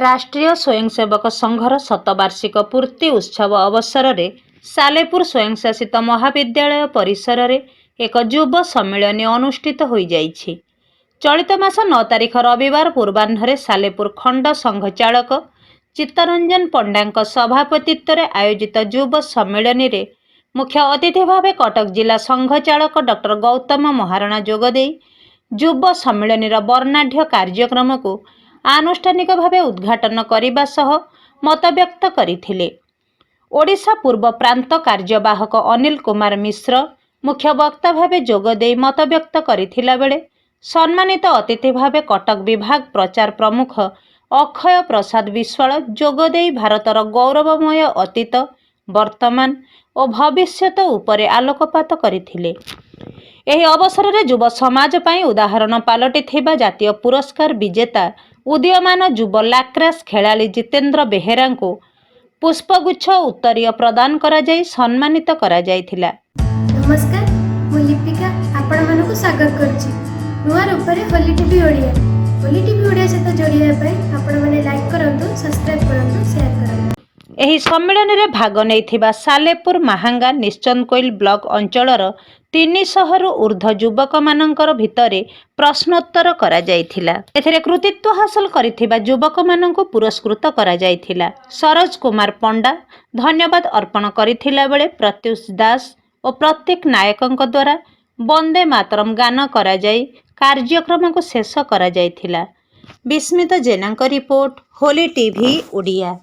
राष्ट्रीय स्वयंसेवक संघर शतवार्षिक पूर्ति उत्सव अवसर में सालेपुर स्वयंशासित महाविद्यालय परिसर में एक युव सम्मिलन अनुष्ठित हो जाइछि। चलित मास 9 तारिख रविवार पूर्वाह्न सालेपुर खंड संघ चालक चित्तरंजन पंडा सभापतित्व में आयोजित युव सम्मिलन में मुख्य अतिथि भाव कटक जिला संघ चालक डॉक्टर गौतम महाराणा जोगदे युव सम्मिलन वर्णाढ़ कार्यक्रम को आनुष्ठानिक भावे उद्घाटन करने सह मतव्यक्त करथिले। ओडिशा पूर्व प्रांत कार्यवाहक अनिल कुमार मिश्र मुख्य वक्ता भावे जोगदे मतव्यक्त करथिला बेले सम्मानित अतिथि भावे कटक विभाग प्रचार प्रमुख अक्षय प्रसाद विश्वाल जोगदे भारतर गौरवमय अतीत वर्तमान और भविष्यत उपरे आलोकपात करथिले। एही अवसर में युव समाज पाई उदाहरण पालटी जातीय पुरस्कार विजेता उदीयमान युव लाक्रास खेलाड़ी जितेंद्र बेहेरा को पुष्पगुच्छ उत्तरीय प्रदान करा जाई सम्मानित करा जायथिला। नमस्कार, मु लिपिका आपण मानकु स्वागत करछि नुआ रूपरे होली टीवी ओडिया। होली टीवी ओडिया सहित जोड़िया पई आपण माने लाइक करंतु, सब्सक्राइब करंतु, शेयर करंतु। एही सम्मेलन में भाग नैथिबा सालेपुर महांगा निश्चंद कोइल ब्लॉक अंचलर 300 रु ऊर्ध्व युवक मानकर भितरे प्रश्नोत्तर करा जायथिला। एथिरे कृतित्व हासिल करिथिबा युवक माननकु पुरस्कृत करा जायथिला। सरोज कुमार पंडा धन्यवाद अर्पण करिथिला बेले प्रत्युष दास और प्रत्येक नायकंक द्वारा वंदे मातरम गान करा जाई कार्यक्रम को शेष करा जायथिला। विस्मित जेनांक रिपोर्ट, होली टीवी ओडिया।